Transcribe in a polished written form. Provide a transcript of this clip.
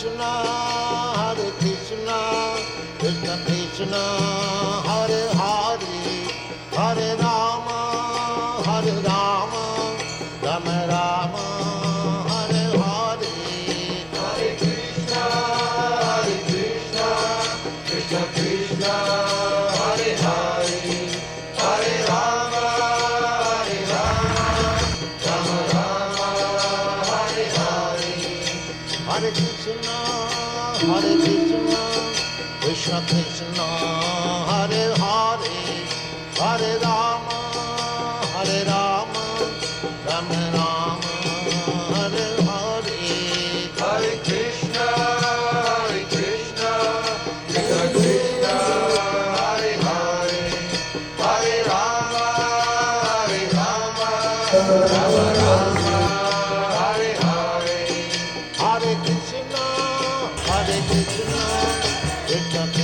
Krishna, Krishna Krishna, Hare Hare, Hare Rama, Rama Rama, Hare Hare. Hare Krishna, Krishna Krishna, Hare Hare, Hare Rama, Rama Rama, Hare Hare. Hare Krishna, Krishna Krishna, Hare Hare, Hare Rama, Rama Rama, Hare Hare. Hare Krishna, Krishna Krishna, Hare Hare, Hare Rama, Rama Rama, Hare Hare. Hare Krishna, Krishna